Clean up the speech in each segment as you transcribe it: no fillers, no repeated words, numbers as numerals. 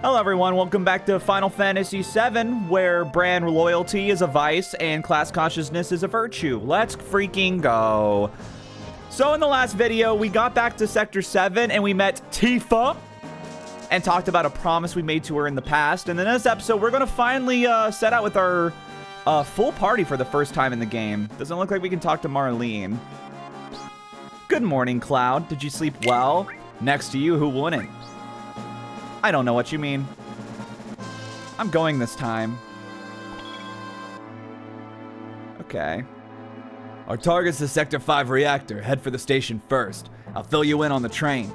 Hello everyone, welcome back to Final Fantasy VII, where brand loyalty is a vice and class consciousness is a virtue. Let's freaking go. So in the last video, we got back to Sector 7 and we met Tifa and talked about a promise we made to her in the past. And in this episode, we're going to finally set out with our full party for the first time in the game. Doesn't look like we can talk to Marlene. Good morning, Cloud. Did you sleep well? Next to you, who wouldn't? I don't know what you mean. I'm going this time. Okay. Our target's the Sector 5 reactor. Head for the station first. I'll fill you in on the train.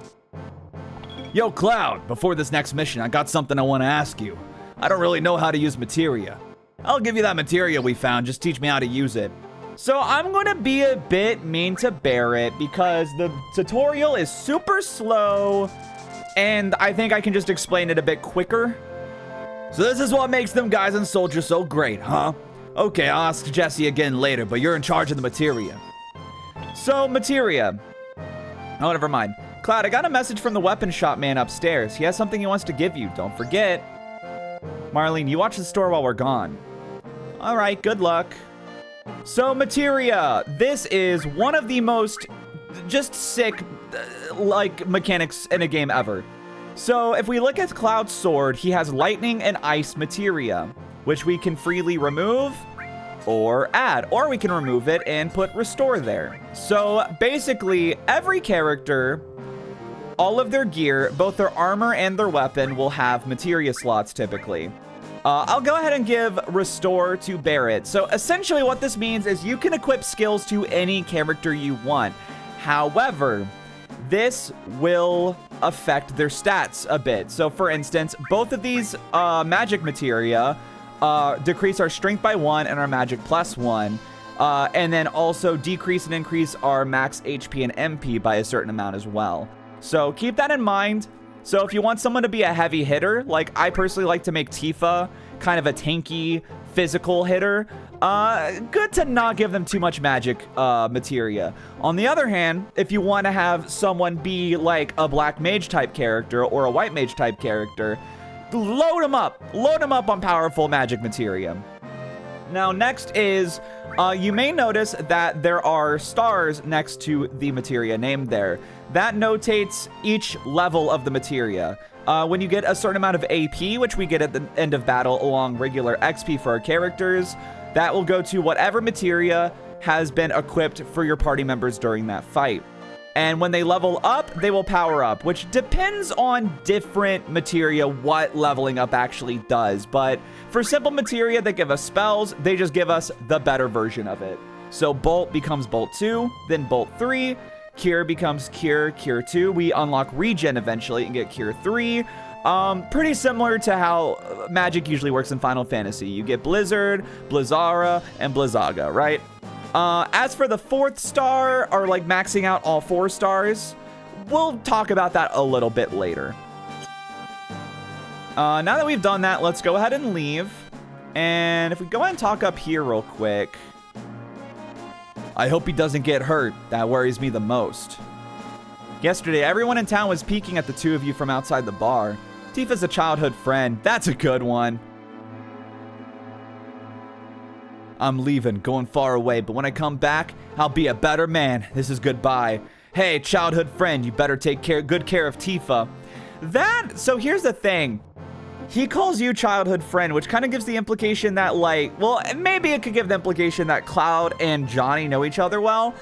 Yo, Cloud, before this next mission, I got something I want to ask you. I don't really know how to use materia. I'll give you that materia we found, just teach me how to use it. So I'm going to be a bit mean to Barrett because the tutorial is super slow. And I think I can just explain it a bit quicker. So this is what makes them guys and soldiers so great, huh? Okay, I'll ask Jesse again later, but you're in charge of the materia. So, materia. Oh, never mind. Cloud, I got a message from the weapon shop man upstairs. He has something he wants to give you. Don't forget. Marlene, you watch the store while we're gone. All right, good luck. So, materia. This is one of the most just sick like mechanics in a game ever. So if we look at Cloud's sword, he has lightning and ice materia, which we can freely remove or add, or we can remove it and put restore there. So basically every character, all of their gear, both their armor and their weapon will have materia slots typically. I'll go ahead and give restore to Barrett. So essentially what this means is you can equip skills to any character you want. However, this will affect their stats a bit. So for instance, both of these magic materia decrease our strength by 1 and our magic plus 1. And then also decrease and increase our max HP and MP by a certain amount as well. So keep that in mind. So if you want someone to be a heavy hitter, like I personally like to make Tifa kind of a tanky physical hitter, good to not give them too much magic materia. On the other hand, if you want to have someone be like a black mage type character or a white mage type character, load them up on powerful magic materia. Now next is, you may notice that there are stars next to the materia named there. That notates each level of the materia. When you get a certain amount of AP, which we get at the end of battle along regular XP for our characters, that will go to whatever materia has been equipped for your party members during that fight. And when they level up, they will power up, which depends on different materia what leveling up actually does. But for simple materia that give us spells, they just give us the better version of it. So Bolt becomes Bolt 2, then Bolt 3, Cure becomes Cure 2. We unlock Regen eventually and get Cure 3. Pretty similar to how magic usually works in Final Fantasy. You get Blizzard, Blizzara, and Blizzaga, right? As for the 4th star, or like maxing out all 4 stars, we'll talk about that a little bit later. Now that we've done that, let's go ahead and leave. And if we go ahead and talk up here real quick. I hope he doesn't get hurt. That worries me the most. Yesterday, everyone in town was peeking at the two of you from outside the bar. Tifa's a childhood friend. That's a good one. I'm leaving, going far away, but when I come back, I'll be a better man. This is goodbye. Hey, childhood friend, you better take good care of Tifa. So here's the thing. He calls you childhood friend, which kind of gives the implication that, like, well, maybe it could give the implication that Cloud and Johnny know each other well.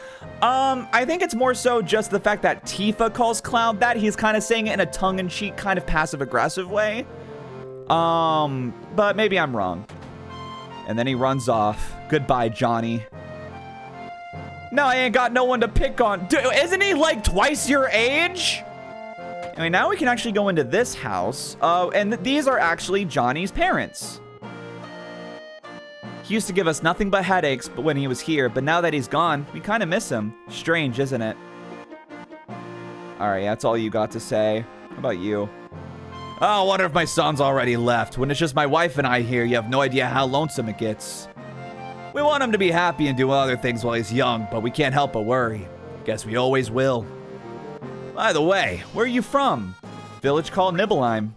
I think it's more so just the fact that Tifa calls Cloud that. He's kind of saying it in a tongue-in-cheek, kind of passive-aggressive way. But maybe I'm wrong. And then he runs off. Goodbye, Johnny. No, I ain't got no one to pick on. Dude, isn't he like twice your age? I mean, now we can actually go into this house. And these are actually Johnny's parents. He used to give us nothing but headaches when he was here, but now that he's gone, we kind of miss him. Strange, isn't it? All right, that's all you got to say. How about you? Oh, I wonder if my son's already left. When it's just my wife and I here, you have no idea how lonesome it gets. We want him to be happy and do other things while he's young, but we can't help but worry. Guess we always will. By the way, where are you from? Village called Nibelheim.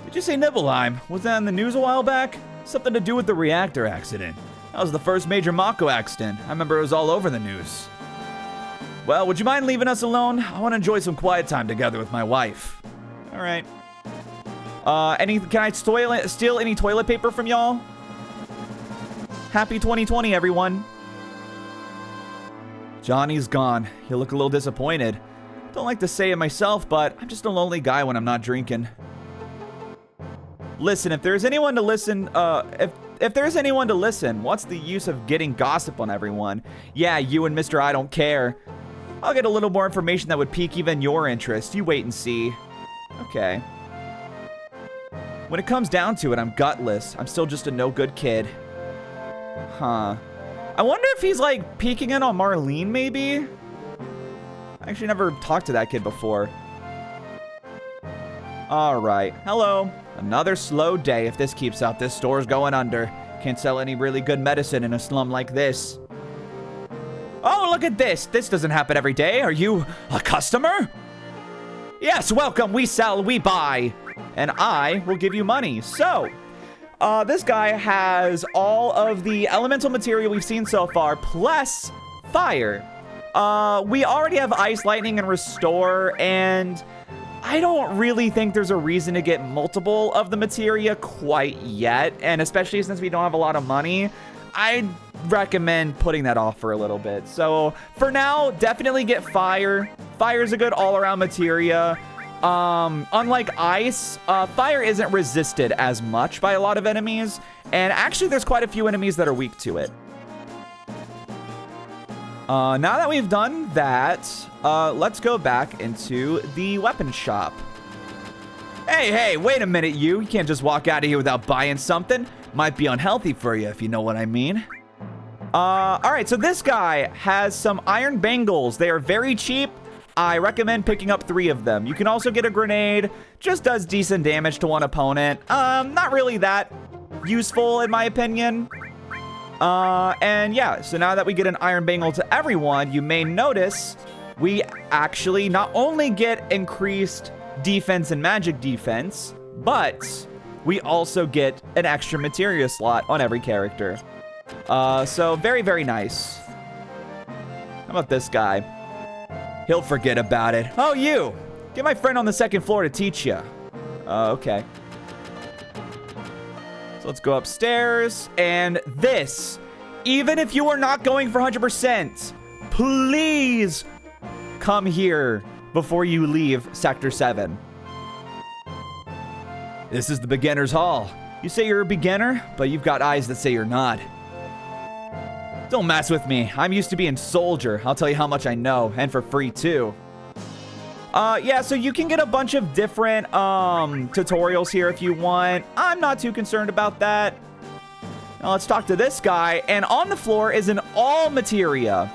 Did you say Nibelheim? Was that in the news a while back? Something to do with the reactor accident. That was the first major Mako accident. I remember it was all over the news. Well, would you mind leaving us alone? I want to enjoy some quiet time together with my wife. All right. Can I steal any toilet paper from y'all? Happy 2020, everyone. Johnny's gone. You look a little disappointed. Don't like to say it myself, but I'm just a lonely guy when I'm not drinking. Listen, if there's anyone to listen, if there's anyone to listen, what's the use of getting gossip on everyone? Yeah, you and Mr. I don't care. I'll get a little more information that would pique even your interest. You wait and see. Okay. When it comes down to it, I'm gutless. I'm still just a no-good kid. Huh. I wonder if he's, like, peeking in on Marlene, maybe? I actually never talked to that kid before. Alright. Hello. Another slow day. If this keeps up, this store's going under. Can't sell any really good medicine in a slum like this. Oh, look at this. This doesn't happen every day. Are you a customer? Yes, welcome. We sell, we buy. And I will give you money. So, this guy has all of the elemental material we've seen so far, plus fire. We already have ice, lightning, and restore, and I don't really think there's a reason to get multiple of the materia quite yet, and especially since we don't have a lot of money, I'd recommend putting that off for a little bit. So for now, definitely get fire. Fire is a good all-around materia. Unlike ice, fire isn't resisted as much by a lot of enemies, and actually there's quite a few enemies that are weak to it. Now that we've done that, let's go back into the weapon shop. Hey, wait a minute, you. You can't just walk out of here without buying something. Might be unhealthy for you, if you know what I mean. Alright, so this guy has some iron bangles. They are very cheap. I recommend picking up 3 of them. You can also get a grenade. Just does decent damage to one opponent. Not really that useful, in my opinion. And yeah, so now that we get an iron bangle to everyone, you may notice we actually not only get increased defense and magic defense, but we also get an extra materia slot on every character. So very, very nice. How about this guy? He'll forget about it. Oh, you! Get my friend on the 2nd floor to teach you. Okay. So let's go upstairs, and this, even if you are not going for 100%, please come here before you leave Sector 7. This is the beginner's hall. You say you're a beginner, but you've got eyes that say you're not. Don't mess with me. I'm used to being soldier. I'll tell you how much I know, and for free too. Yeah, so you can get a bunch of different tutorials here if you want. I'm not too concerned about that. Now let's talk to this guy, and on the floor is an all materia.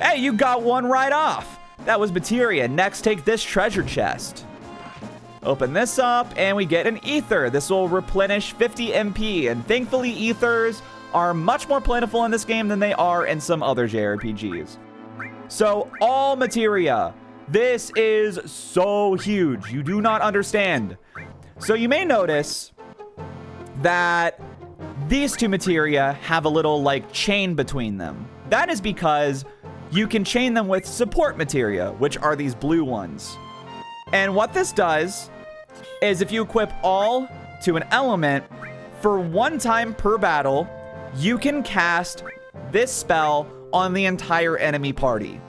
Hey, you got one right off. That was materia. Next, take this treasure chest. Open this up, and we get an ether. This will replenish 50 MP, and thankfully ethers are much more plentiful in this game than they are in some other JRPGs. So, all materia. This is so huge. You do not understand. So you may notice that these 2 materia have a little, like, chain between them. That is because you can chain them with support materia, which are these blue ones. And what this does is if you equip all to an element, for 1 time per battle, you can cast this spell on the entire enemy party.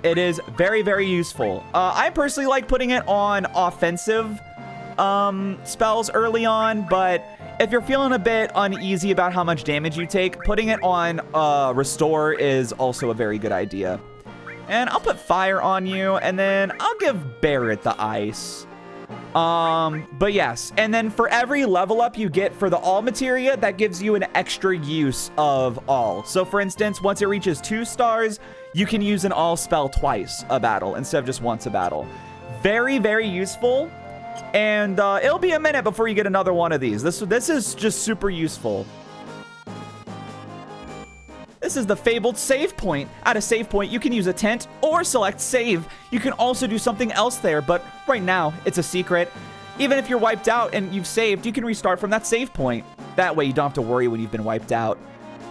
It is very, very useful. I personally like putting it on offensive spells early on, but if you're feeling a bit uneasy about how much damage you take, putting it on restore is also a very good idea. And I'll put fire on you, and then I'll give Barrett the ice. But yes, and then for every level up you get for the all materia, that gives you an extra use of all. So for instance, once it reaches 2 stars, you can use an all spell twice a battle instead of just once a battle. Very, very useful. And it'll be a minute before you get another one of these. This is just super useful. This is the fabled save point. At a save point, you can use a tent or select save. You can also do something else there, but right now, it's a secret. Even if you're wiped out and you've saved, you can restart from that save point. That way you don't have to worry when you've been wiped out.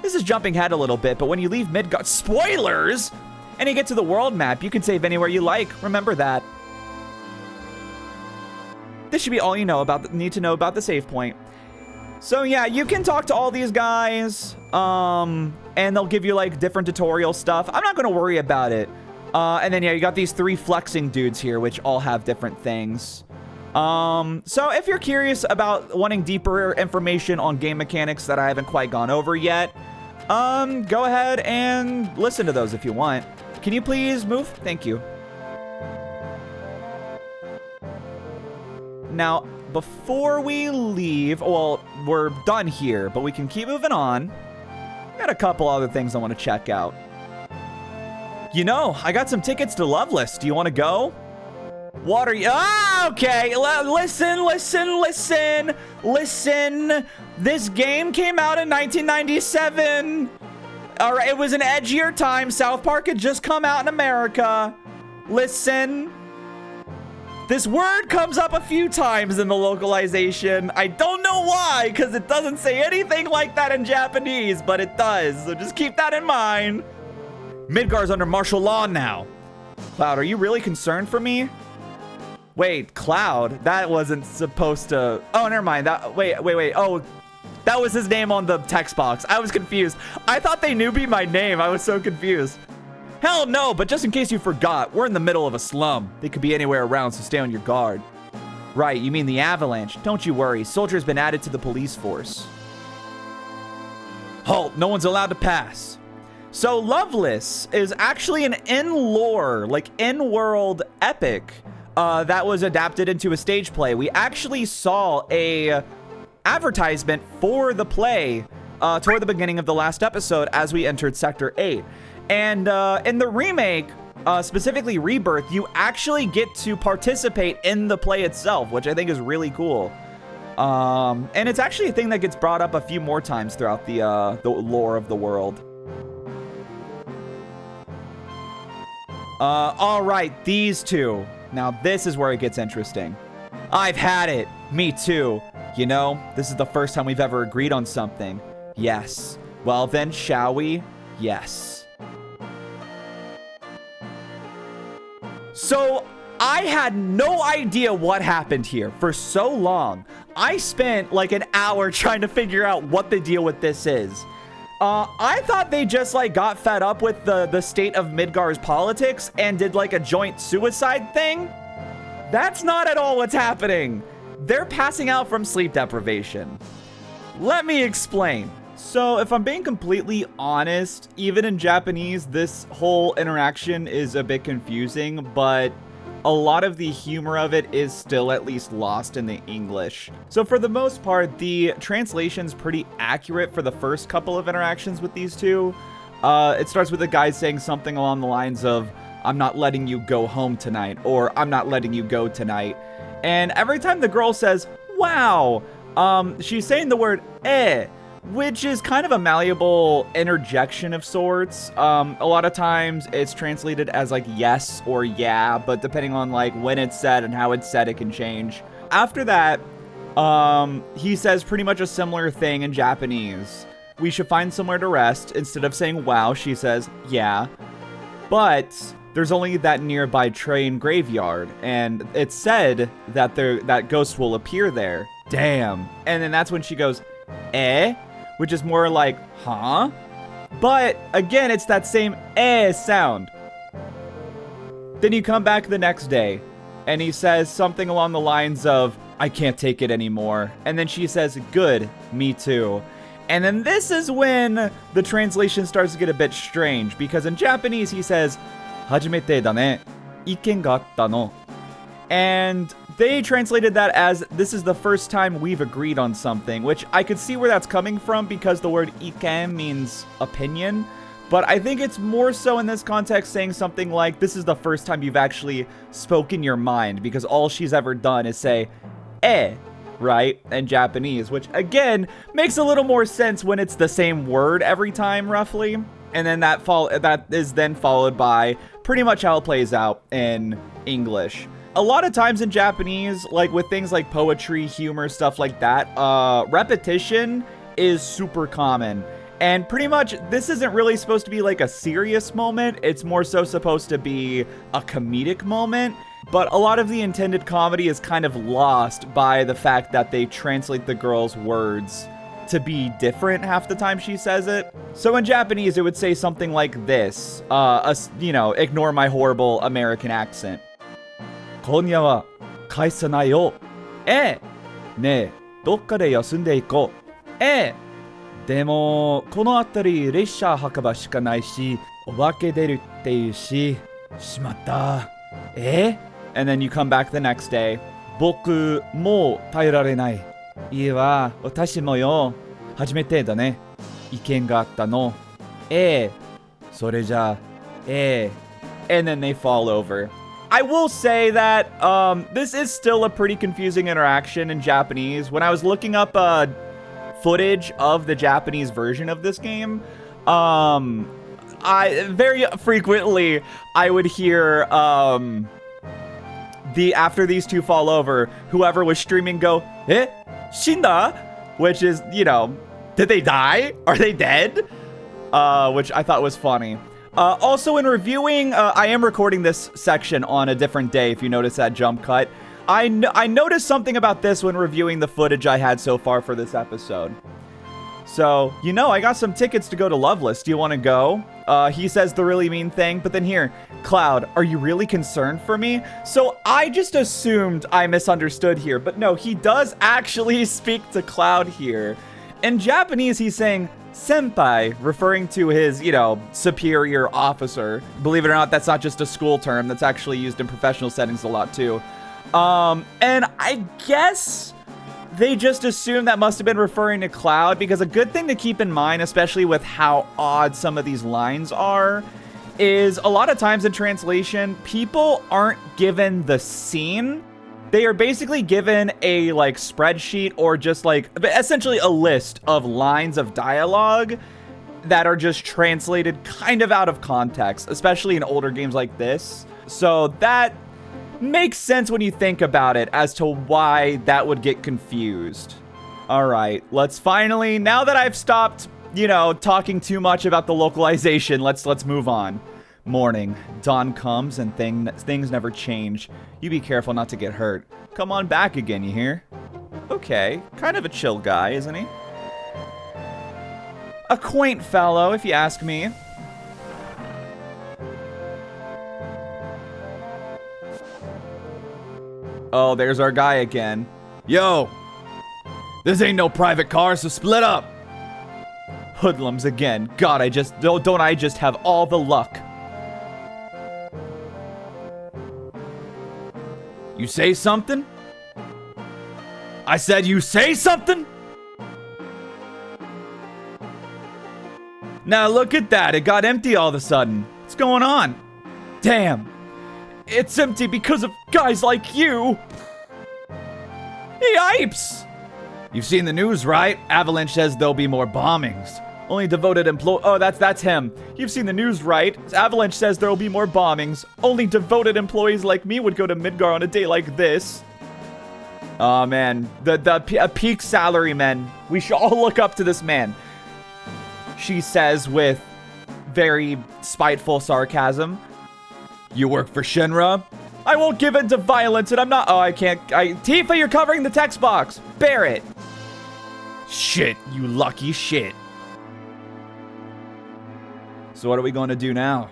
This is jumping ahead a little bit, but when you leave Midgard, spoilers! And you get to the world map, you can save anywhere you like. Remember that. This should be all you need to know about the save point. So yeah, you can talk to all these guys, and they'll give you like different tutorial stuff. I'm not gonna worry about it. And then yeah, you got these 3 flexing dudes here, which all have different things. So if you're curious about wanting deeper information on game mechanics that I haven't quite gone over yet, go ahead and listen to those if you want. Can you please move? Thank you. Now, before we leave, well, we're done here, but we can keep moving on. I got a couple other things I want to check out. You know, I got some tickets to Loveless. Do you want to go? What are you? Ah, okay. Listen. This game came out in 1997. All right, it was an edgier time. South Park had just come out in America. Listen. This word comes up a few times in the localization. I don't know why, because it doesn't say anything like that in Japanese, but it does. So just keep that in mind. Midgar's under martial law now. Cloud, are you really concerned for me? Wait, Cloud? That wasn't supposed to... Oh, never mind. Wait. Oh, that was his name on the text box. I was confused. I thought they knew me by name. I was so confused. Hell no, but just in case you forgot, we're in the middle of a slum. They could be anywhere around, so stay on your guard. Right, you mean the avalanche. Don't you worry. Soldier's been added to the police force. Halt, no one's allowed to pass. So Loveless is actually an in-lore, like in-world epic that was adapted into a stage play. We actually saw a advertisement for the play toward the beginning of the last episode as we entered Sector 8. And in the remake, specifically Rebirth, you actually get to participate in the play itself, which I think is really cool. And it's actually a thing that gets brought up a few more times throughout the lore of the world. All right, these two. Now this is where it gets interesting. I've had it. Me too. You know, this is the first time we've ever agreed on something. Yes. Well then, shall we? Yes. So, I had no idea what happened here for so long. I spent like an hour trying to figure out what the deal with this is. I thought they just like got fed up with the state of Midgar's politics and did like a joint suicide thing. That's not at all what's happening. They're passing out from sleep deprivation. Let me explain. So if I'm being completely honest, even in Japanese, this whole interaction is a bit confusing, but a lot of the humor of it is still at least lost in the English. So for the most part, the translation's pretty accurate for the first couple of interactions with these two. It starts with the guy saying something along the lines of, "I'm not letting you go home tonight," or "I'm not letting you go tonight." And every time the girl says, "Wow," she's saying the word "eh," which is kind of a malleable interjection of sorts. A lot of times it's translated as like yes or yeah, but depending on like when it's said and how it's said, it can change. After that, he says pretty much a similar thing in Japanese. We should find somewhere to rest. Instead of saying wow, she says yeah. But there's only that nearby train graveyard, and it's said that that ghost will appear there. Damn. And then that's when she goes, eh? Which is more like, huh? But again, it's that same eh sound. Then you come back the next day, and he says something along the lines of, "I can't take it anymore." And then she says, "Good, me too." And then this is when the translation starts to get a bit strange, because in Japanese he says, "Hajimete da ne, iken ga atta no." And they translated that as, "This is the first time we've agreed on something," which I could see where that's coming from because the word iken means opinion. But I think it's more so in this context saying something like, "This is the first time you've actually spoken your mind," because all she's ever done is say, eh, right, in Japanese, which again makes a little more sense when it's the same word every time, roughly. And then that is then followed by pretty much how it plays out in English. a lot of times in Japanese, like with things like poetry, humor, stuff like that, repetition is super common. And pretty much, this isn't really supposed to be like a serious moment. It's more so supposed to be a comedic moment. But a lot of the intended comedy is kind of lost by the fact that they translate the girl's words to be different half the time she says it. So in Japanese, it would say something like this. Ignore my horrible American accent. Konya wa kaisa nai yo. Ne, dokka de yasunde iko. でもこの辺り列車白馬しかないしお化け出るっていうししまったAnd then you come back the next day 僕もう耐えられないいいわ私もよ初めてだね意見があったのそれじゃあAnd then they fall over. I will say that this is still a pretty confusing interaction in Japanese. When I was looking up footage of the Japanese version of this game, I very frequently I would hear after these two fall over, whoever was streaming go, shinda, which is, did they die? Are they dead? Which I thought was funny. Also in reviewing, I am recording this section on a different day, if you notice that jump cut. I noticed something about this when reviewing the footage I had so far for this episode. So, I got some tickets to go to Loveless. Do you want to go? He says the really mean thing, but then here, Cloud, are you really concerned for me? So I just assumed I misunderstood here, but no, he does actually speak to Cloud here. In Japanese, he's saying senpai, referring to his, superior officer. Believe it or not, that's not just a school term. That's actually used in professional settings a lot too. And I guess they just assumed that must have been referring to Cloud, because a good thing to keep in mind, especially with how odd some of these lines are, is a lot of times in translation, people aren't given the scene. They are basically given a spreadsheet or just essentially a list of lines of dialogue that are just translated kind of out of context, especially in older games like this. So that makes sense when you think about it as to why that would get confused. All right, let's finally, now that I've stopped, talking too much about the localization, let's move on. Morning. Dawn comes and things never change. You be careful not to get hurt. Come on back again, you hear? Okay, kind of a chill guy, isn't he? A quaint fellow, if you ask me. Oh, there's our guy again. Yo! This ain't no private car, so split up! Hoodlums again. God, don't I just have all the luck? You say something? I said you say something? Now look at that, it got empty all of a sudden. What's going on? Damn. It's empty because of guys like you. Yipes! You've seen the news, right? Avalanche says there'll be more bombings. Only devoted oh, that's him. You've seen the news, right? Avalanche says there'll be more bombings. Only devoted employees like me would go to Midgar on a day like this. Oh man, a peak salary men. We should all look up to this man. She says with very spiteful sarcasm. You work for Shinra? I won't give in to violence, and I'm not. Oh, I can't. Tifa, you're covering the text box. Bear it. Shit, you lucky shit. So what are we going to do now?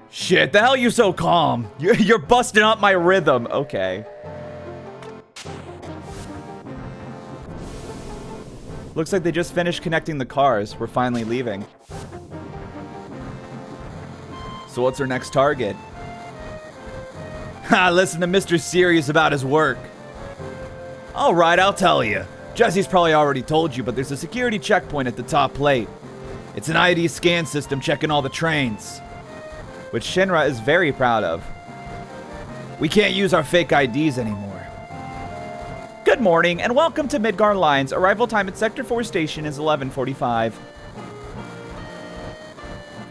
Shit, the hell you so calm? You're busting up my rhythm. Okay. Looks like they just finished connecting the cars. We're finally leaving. So what's our next target? Ha, listen to Mr. Serious about his work. Alright, I'll tell you. Jesse's probably already told you, but there's a security checkpoint at the top plate. It's an ID scan system checking all the trains, which Shinra is very proud of. We can't use our fake IDs anymore. Good morning, and welcome to Midgar Lines. Arrival time at Sector 4 station is 11:45.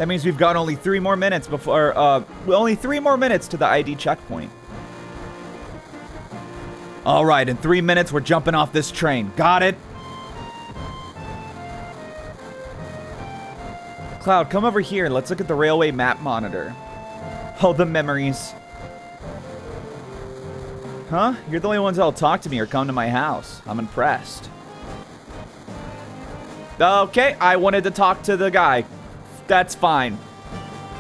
That means we've got only 3 more minutes before, only 3 more minutes to the ID checkpoint. All right, in 3 minutes, we're jumping off this train. Got it? Cloud, come over here. Let's look at the railway map monitor. Oh, the memories. Huh? You're the only ones that'll talk to me or come to my house. I'm impressed. Okay, I wanted to talk to the guy. That's fine.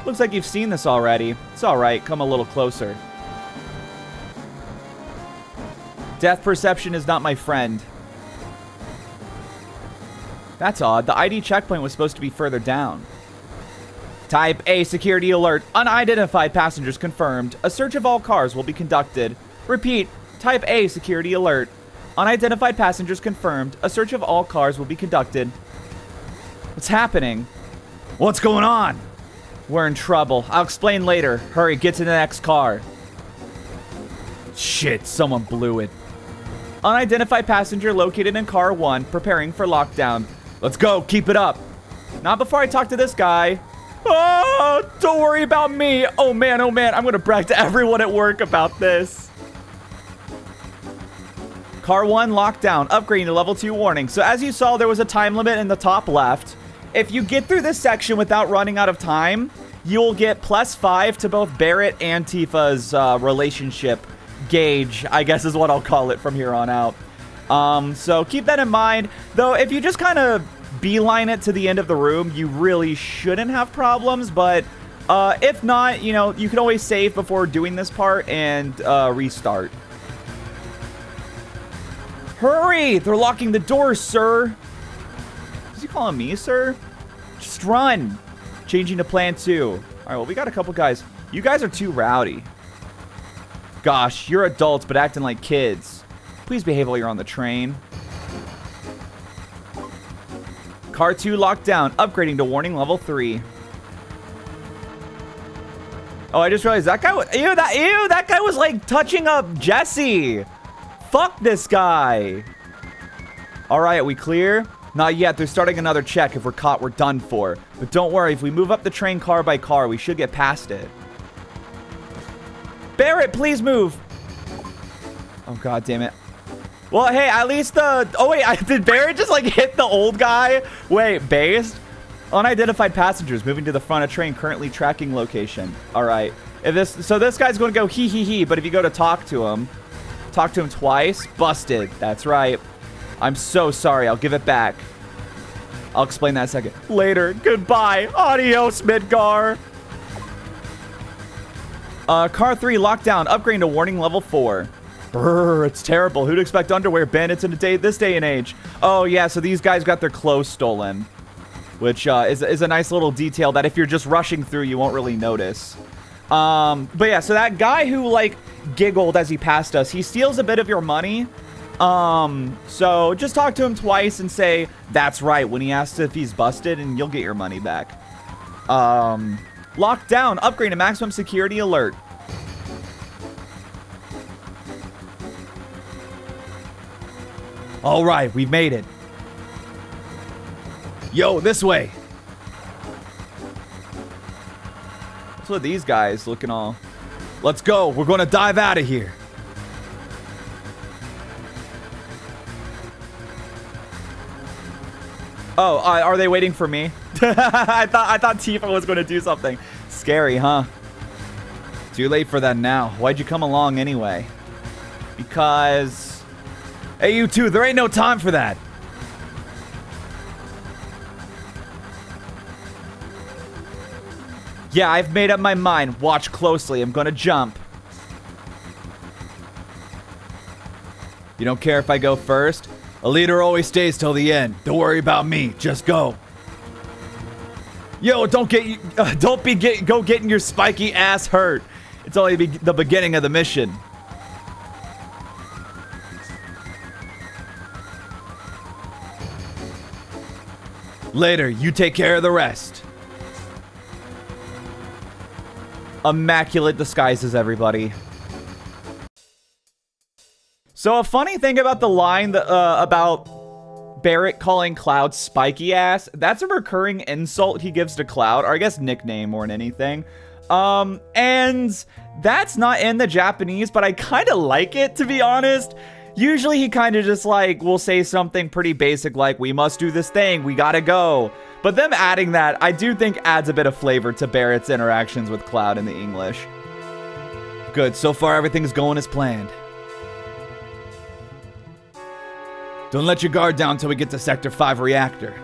Looks like you've seen this already. It's alright, come a little closer. Death perception is not my friend. That's odd. The ID checkpoint was supposed to be further down. Type A security alert. Unidentified passengers confirmed. A search of all cars will be conducted. Repeat. Type A security alert. Unidentified passengers confirmed. A search of all cars will be conducted. What's happening? What's going on? We're in trouble. I'll explain later. Hurry, get to the next car. Shit, someone blew it. Unidentified passenger located in car 1, preparing for lockdown. Let's go, keep it up. Not before I talk to this guy. Oh, don't worry about me. Oh man, I'm gonna brag to everyone at work about this. Car 1 lockdown, upgrading to level 2 warning. So as you saw, there was a time limit in the top left. If you get through this section without running out of time, you'll get +5 to both Barrett and Tifa's relationship gauge, I guess is what I'll call it from here on out. So keep that in mind. Though, if you just kind of beeline it to the end of the room, you really shouldn't have problems. But if not, you know, you can always save before doing this part and restart. Hurry! They're locking the doors, sir. Is he calling me, sir? Just run. Changing to plan 2. All right, well, we got a couple guys. You guys are too rowdy. Gosh, you're adults, but acting like kids. Please behave while you're on the train. Car 2 locked down, upgrading to warning level 3. Oh, I just realized that guy was, that guy was like touching up Jesse. Fuck this guy. All right, we clear? Not yet. They're starting another check. If we're caught, we're done for. But don't worry. If we move up the train car by car, we should get past it. Barrett, please move. Oh, God damn it. Well, hey, at least the... Oh, wait. Did Barrett just, like, hit the old guy? Wait, based? Unidentified passengers moving to the front of train currently tracking location. All right. So this guy's going to go he. But if you go to talk to him twice, busted. That's right. I'm so sorry. I'll give it back. I'll explain that in a second. Later. Goodbye. Adios, Midgar. Car 3 lockdown. Upgrading to warning level 4. Brrr, it's terrible. Who'd expect underwear bandits in this day and age? Oh, yeah. So these guys got their clothes stolen. Which is a nice little detail that if you're just rushing through, you won't really notice. But yeah, so that guy who, like, giggled as he passed us, he steals a bit of your money. So just talk to him twice and say, that's right, when he asks if he's busted, and you'll get your money back. Locked down, upgrade to maximum security alert. All right, we've made it. Yo, this way. What's with these guys looking all... Let's go, we're gonna dive out of here. Oh, are they waiting for me? I thought Tifa was going to do something. Scary, huh? Too late for that now. Why'd you come along anyway? Because... Hey, you two, there ain't no time for that. Yeah, I've made up my mind. Watch closely. I'm gonna jump. You don't care if I go first? A leader always stays till the end. Don't worry about me. Just go. Yo, go getting your spiky ass hurt. It's only the beginning of the mission. Later, you take care of the rest. Immaculate disguises, everybody. So a funny thing about the line that, about Barrett calling Cloud spiky ass. That's a recurring insult he gives to Cloud, or I guess nickname more than anything. And that's not in the Japanese, but I kind of like it, to be honest. Usually he kind of just like will say something pretty basic like, we must do this thing, we gotta go. But them adding that, I do think adds a bit of flavor to Barrett's interactions with Cloud in the English. Good, so far everything's going as planned. Don't let your guard down till we get to Sector 5 reactor.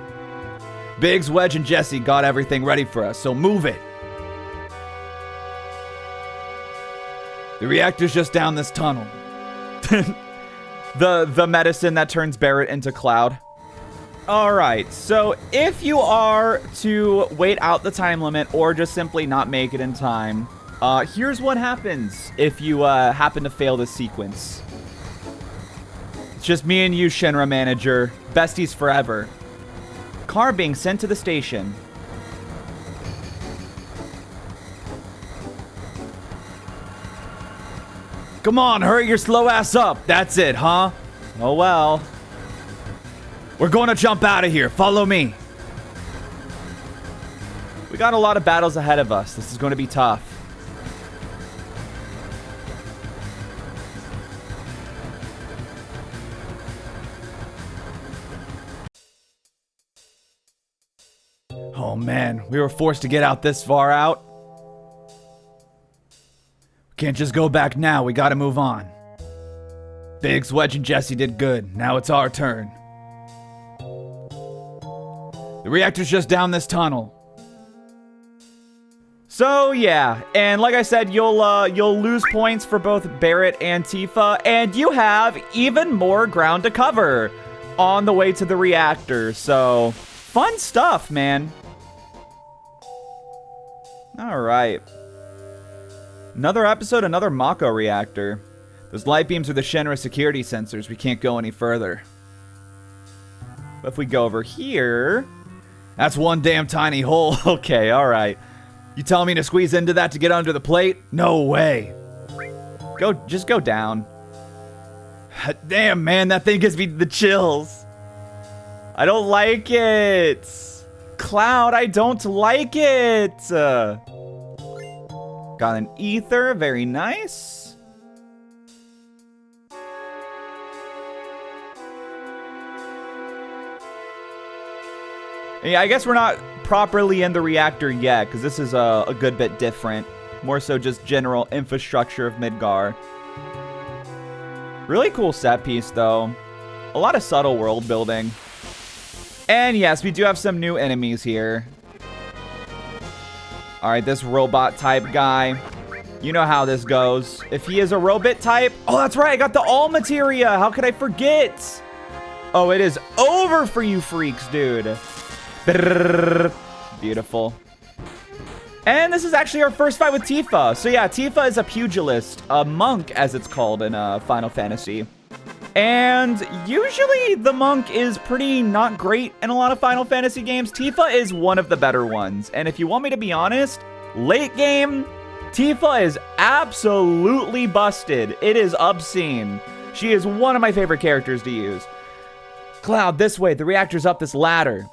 Biggs, Wedge, and Jesse got everything ready for us, so move it. The reactor's just down this tunnel. the medicine that turns Barrett into Cloud. Alright, so if you are to wait out the time limit or just simply not make it in time, here's what happens if you happen to fail this sequence. It's just me and you, Shinra manager. Besties forever. Car being sent to the station. Come on, hurry your slow ass up. That's it, huh? Oh well. We're going to jump out of here. Follow me. We got a lot of battles ahead of us. This is going to be tough. Oh man, we were forced to get out this far out. Can't just go back now, we gotta move on. Biggs, Wedge, and Jesse did good. Now it's our turn. The reactor's just down this tunnel. So yeah, and like I said, you'll lose points for both Barrett and Tifa, and you have even more ground to cover on the way to the reactor. So fun stuff, man. All right. Another episode, another Mako reactor. Those light beams are the Shinra security sensors. We can't go any further. But if we go over here... That's one damn tiny hole. Okay, alright. You telling me to squeeze into that to get under the plate? No way. Just go down. Damn, man, that thing gives me the chills. I don't like it. Cloud, I don't like it. Got an ether, very nice. Yeah, I guess we're not properly in the reactor yet, because this is a good bit different. More so just general infrastructure of Midgar. Really cool set piece, though. A lot of subtle world building. And yes, we do have some new enemies here. Alright, this robot type guy. You know how this goes. If he is a robot type... Oh, that's right, I got the all materia. How could I forget? Oh, it is over for you freaks, dude. Brrr. Beautiful. And this is actually our first fight with Tifa. So yeah, Tifa is a pugilist. A monk, as it's called in Final Fantasy. And usually the monk is pretty not great in a lot of Final Fantasy games. Tifa is one of the better ones. And if you want me to be honest, late game, Tifa is absolutely busted. It is obscene. She is one of my favorite characters to use. Cloud, this way. The reactor's up this ladder.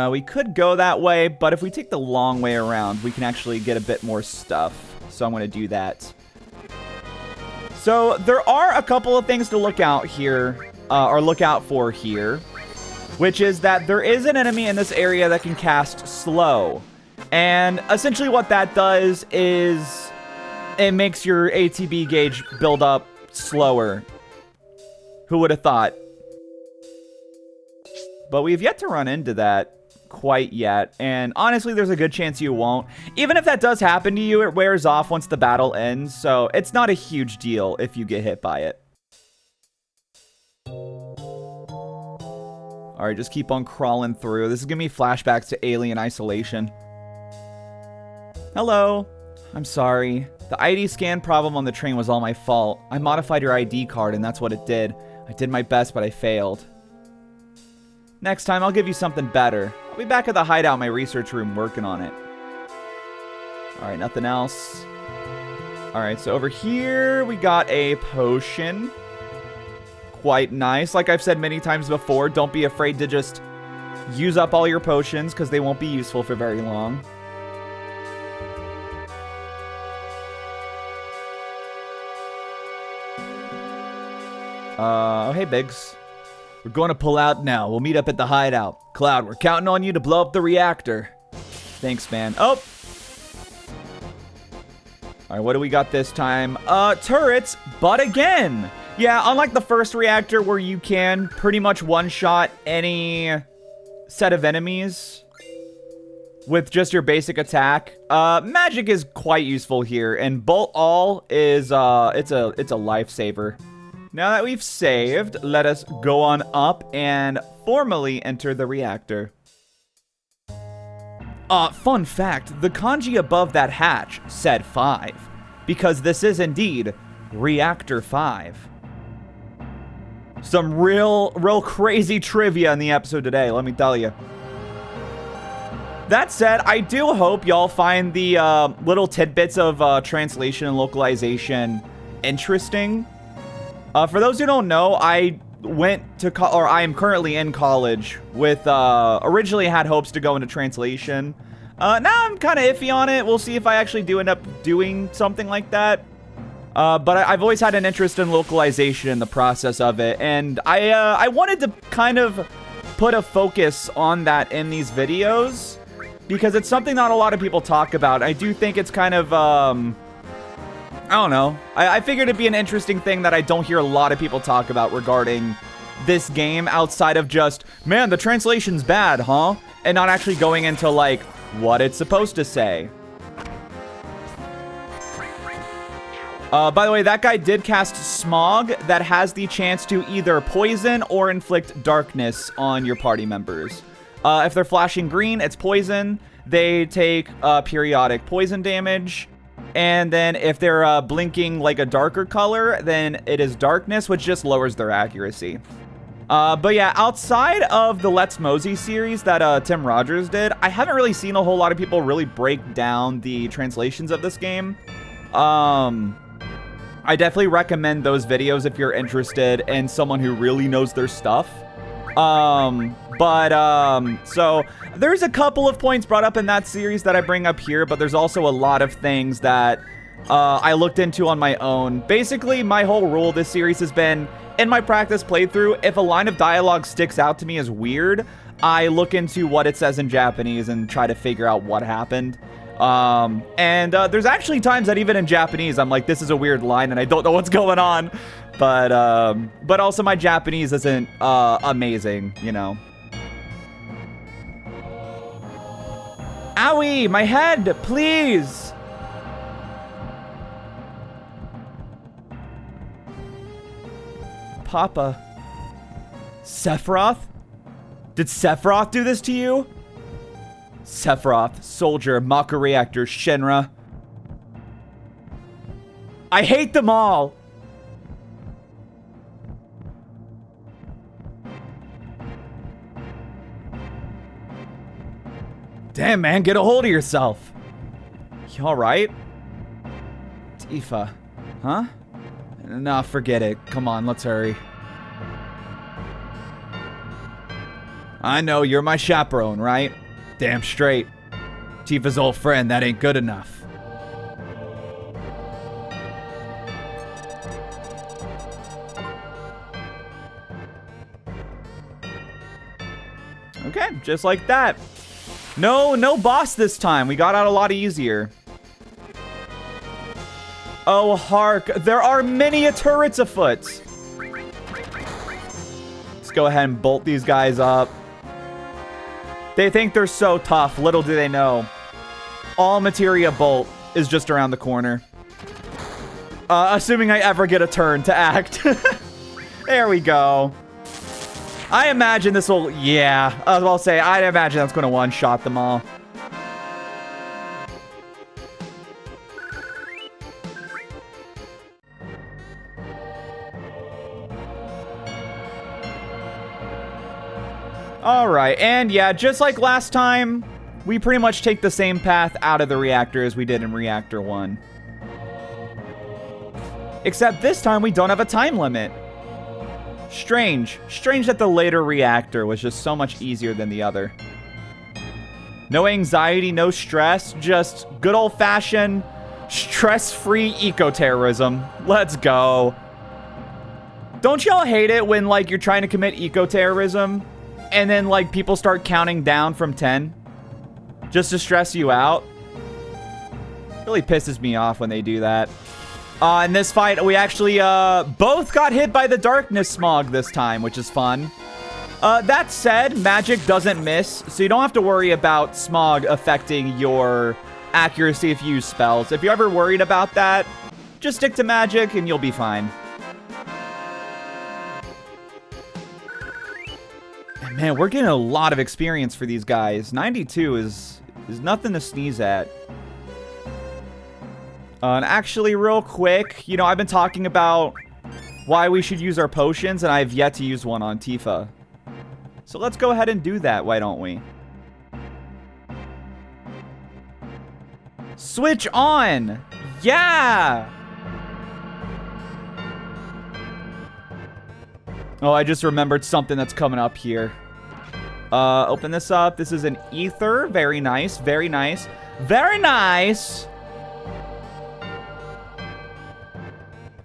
We could go that way, but if we take the long way around, we can actually get a bit more stuff. So I'm going to do that. So there are a couple of things to look out here, or look out for here, which is that there is an enemy in this area that can cast slow. And essentially what that does is it makes your ATB gauge build up slower. Who would have thought? But we've yet to run into that quite yet, and honestly there's a good chance you won't. Even if that does happen to you, it wears off once the battle ends, so it's not a huge deal if you get hit by it. Alright, just keep on crawling through. This is giving me flashbacks to Alien Isolation. Hello. I'm sorry. The ID scan problem on the train was all my fault. I modified your ID card and that's what it did. I did my best, but I failed. Next time, I'll give you something better. I'll be back at the hideout in my research room working on it. Alright, nothing else. Alright, so over here, we got a potion. quite nice. Like I've said many times before, don't be afraid to just use up all your potions because they won't be useful for very long. Oh, hey, Biggs. We're going to pull out now. We'll meet up at the hideout. Cloud, we're counting on you to blow up the reactor. Thanks, man. Oh! Alright, what do we got this time? Turrets, but again! Yeah, unlike the first reactor where you can pretty much one-shot any set of enemies with just your basic attack, magic is quite useful here, and Bolt All is, it's a lifesaver. Now that we've saved, let us go on up and formally enter the reactor. Fun fact, the kanji above that hatch said 5, because this is indeed Reactor 5. Some real crazy trivia in the episode today, let me tell you. That said, I do hope y'all find the little tidbits of translation and localization interesting. For those who don't know, I went to I am currently in college with originally had hopes to go into translation. Now I'm kind of iffy on it. We'll see if I actually do end up doing something like that. But I've always had an interest in localization in the process of it, and I wanted to kind of put a focus on that in these videos because it's something not a lot of people talk about. I do think it's kind of I don't know. I figured it'd be an interesting thing that I don't hear a lot of people talk about regarding this game outside of just, man, the translation's bad, huh? And not actually going into, like, what it's supposed to say. By the way, that guy did cast Smog that has the chance to either poison or inflict darkness on your party members. If they're flashing green, it's poison. They take periodic poison damage. And then if they're blinking like a darker color, then it is darkness, which just lowers their accuracy. But yeah, outside of the Let's Mosey series that Tim Rogers did, I haven't really seen a whole lot of people really break down the translations of this game. I definitely recommend those videos if you're interested in someone who really knows their stuff. So there's a couple of points brought up in that series that I bring up here, but there's also a lot of things that I looked into on my own. Basically, my whole rule this series has been, in my practice playthrough, if a line of dialogue sticks out to me as weird, I look into what it says in Japanese and try to figure out what happened. There's actually times that even in Japanese, I'm like, this is a weird line and I don't know what's going on. But also my Japanese isn't amazing, you know. Owie, my head, please. Papa. Sephiroth? Did Sephiroth do this to you? Sephiroth, Soldier, Maka Reactor, Shinra. I hate them all. Damn, man, get a hold of yourself. You all right? Tifa. Huh? Nah, forget it. Come on, let's hurry. I know, you're my chaperone, right? Damn straight. Tifa's old friend, that ain't good enough. Okay, just like that. No boss this time. We got out a lot easier. Oh, hark. There are many turrets afoot. Let's go ahead and bolt these guys up. They think they're so tough. Little do they know. All materia bolt is just around the corner. Assuming I ever get a turn to act. There we go. I imagine this will, yeah. I'll say, I imagine that's going to one-shot them all. Alright, and yeah, just like last time, we pretty much take the same path out of the reactor as we did in Reactor 1. Except this time we don't have a time limit. Strange. Strange that the later reactor was just so much easier than the other. No anxiety, no stress, just good old-fashioned, stress-free eco-terrorism. Let's go. Don't y'all hate it when, like, you're trying to commit eco-terrorism and then, like, people start counting down from 10 just to stress you out? It really pisses me off when they do that. In this fight, we actually both got hit by the darkness smog this time, which is fun. That said, magic doesn't miss, so you don't have to worry about smog affecting your accuracy if you use spells. If you're ever worried about that, just stick to magic and you'll be fine. And man, we're getting a lot of experience for these guys. 92 is nothing to sneeze at. And actually, real quick, you know, I've been talking about why we should use our potions, and I've yet to use one on Tifa. So let's go ahead and do that, why don't we? Switch on! Yeah! Oh, I just remembered something that's coming up here. Open this up. This is an ether. Very nice, very nice. Very nice!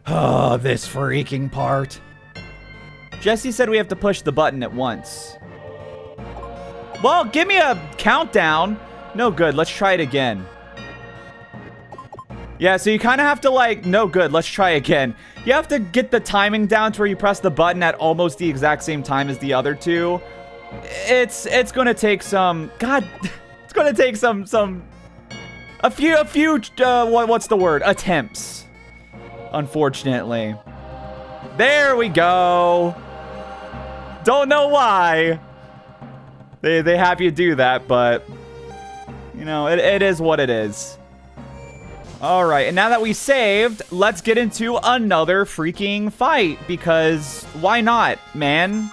Oh, this freaking part. Jesse said we have to push the button at once. Well, give me a countdown. No good. Let's try it again. Yeah, so you kind of have to, like, no good. Let's try again. You have to get the timing down to where you press the button at almost the exact same time as the other two. It's going to take some... God, it's going to take a few, what's the word? Attempts. Unfortunately. There we go. Don't know why they have you do that, but you know, it is what it is. All right, and now that we saved, let's get into another freaking fight, because why not, man?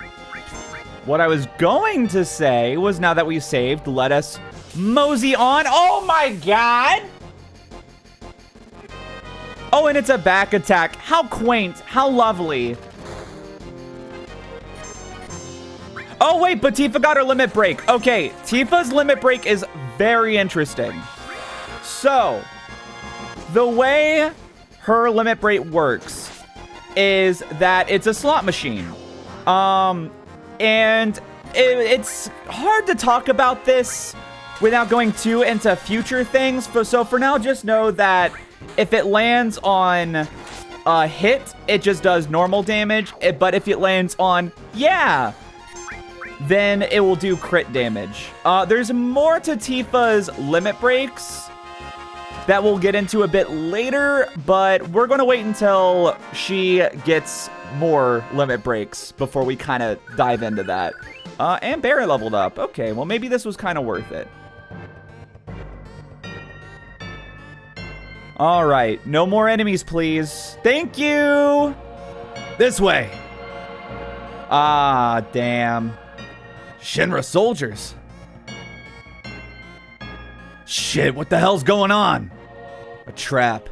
What I was going to say was, now that we saved, let us mosey on. Oh my god! Oh, and it's a back attack. How quaint. How lovely. Oh, wait, but Tifa got her limit break. Okay, Tifa's limit break is very interesting. So, the way her limit break works is that it's a slot machine. And it's hard to talk about this without going too into future things. So for now, just know that if it lands on a hit, it just does normal damage. But if it lands on, yeah, then it will do crit damage. There's more to Tifa's limit breaks that we'll get into a bit later, but we're going to wait until she gets more limit breaks before we kind of dive into that. And Barry leveled up. Okay, well, maybe this was kind of worth it. All right, no more enemies, please. Thank you. This way. Ah, damn. Shinra soldiers. Shit, what the hell's going on? A trap.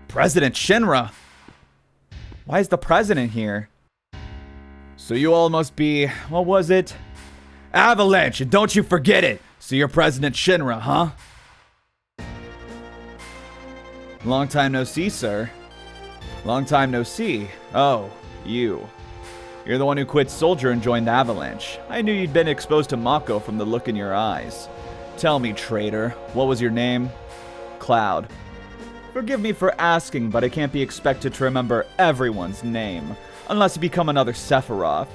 President Shinra. Why is the president here? So you all must be, what was it? Avalanche, and don't you forget it. So you're President Shinra, huh? Long time no see, sir. Long time no see. Oh, you. You're the one who quit Soldier and joined Avalanche. I knew you'd been exposed to Mako from the look in your eyes. Tell me, traitor, what was your name? Cloud. Forgive me for asking, but I can't be expected to remember everyone's name. Unless you become another Sephiroth.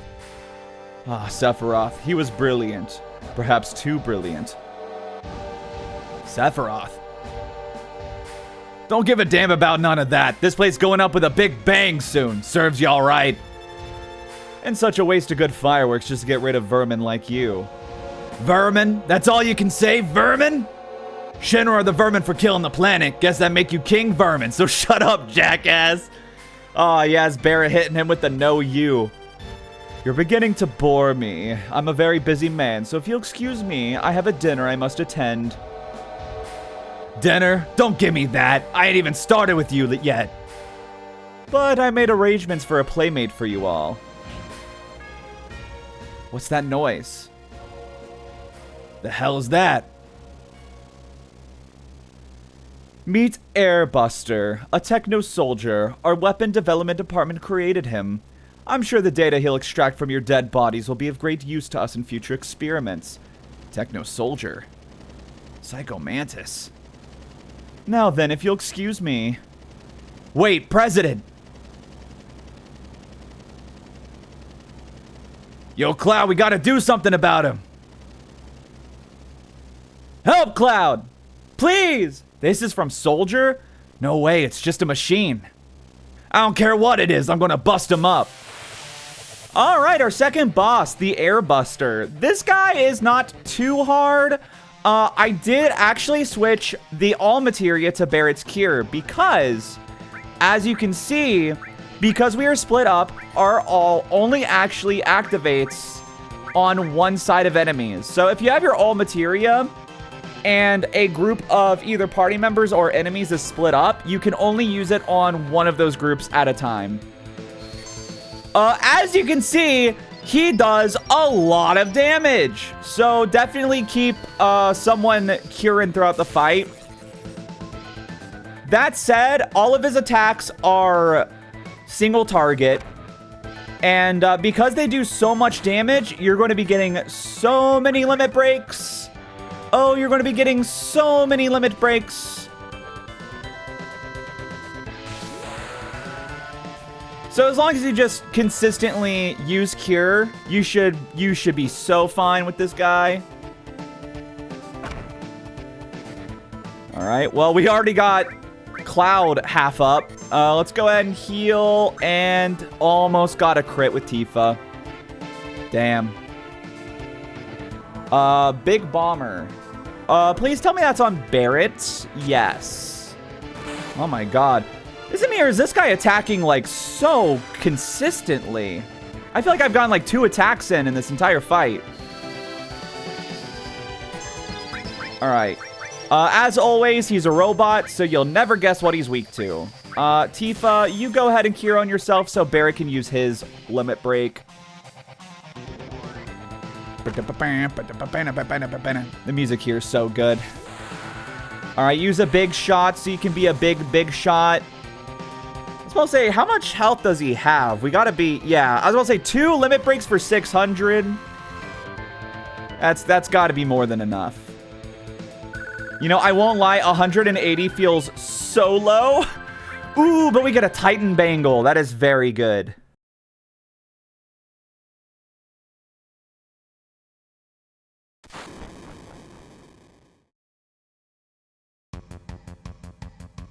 Ah, Sephiroth. He was brilliant. Perhaps too brilliant. Sephiroth. Don't give a damn about none of that. This place going up with a big bang soon. Serves you all right. And such a waste of good fireworks just to get rid of vermin like you. Vermin? That's all you can say? Vermin? Shinra are the vermin for killing the planet. Guess that make you king vermin, so shut up, jackass. Oh, yes, Barra hitting him with the no you. You're beginning to bore me. I'm a very busy man, so if you'll excuse me, I have a dinner I must attend. Dinner? Don't give me that. I ain't even started with you yet. But I made arrangements for a playmate for you all. What's that noise? The hell is that? Meet Airbuster, a techno soldier. Our weapon development department created him. I'm sure the data he'll extract from your dead bodies will be of great use to us in future experiments. Techno soldier. Psycho Mantis. Now then, if you'll excuse me. Wait, President! Yo, Cloud, we gotta do something about him. Help, Cloud! Please! This is from Soldier? No way, it's just a machine. I don't care what it is, I'm gonna bust him up. Alright, our second boss, the Airbuster. This guy is not too hard. I did actually switch the all materia to Barrett's Cure because, as you can see, because we are split up, our all only actually activates on one side of enemies. So if you have your all materia and a group of either party members or enemies is split up, you can only use it on one of those groups at a time. As you can see, he does a lot of damage. So definitely keep someone curing throughout the fight. That said, all of his attacks are single target. And because they do so much damage, you're going to be getting so many limit breaks. Oh, you're going to be getting so many limit breaks. So as long as you just consistently use Cure, you should be so fine with this guy. All right, well, we already got Cloud half up. Let's go ahead and heal, and almost got a crit with Tifa. Damn. Big Bomber. Please tell me that's on Barrett. Yes. Oh my god. Is this guy attacking, like, so consistently? I feel like I've gotten, like, 2 attacks in this entire fight. Alright. As always, he's a robot, so you'll never guess what he's weak to. Tifa, you go ahead and cure on yourself so Barrett can use his limit break. The music here is so good. Alright, use a big shot so you can be a big shot. I was supposed to say, how much health does he have? We gotta be, yeah. I was supposed to say 2 limit breaks for 600. That's gotta be more than enough. You know, I won't lie, 180 feels so low. Ooh, but we get a Titan Bangle. That is very good.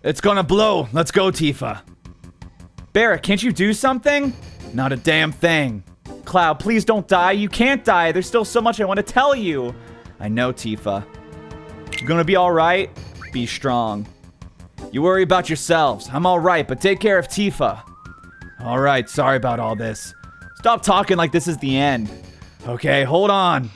It's gonna blow. Let's go, Tifa. Barrett, can't you do something? Not a damn thing. Cloud, please don't die. You can't die. There's still so much I want to tell you. I know, Tifa. You're gonna be alright. Be strong. You worry about yourselves. I'm alright, but take care of Tifa. Alright, sorry about all this. Stop talking like this is the end. Okay, hold on.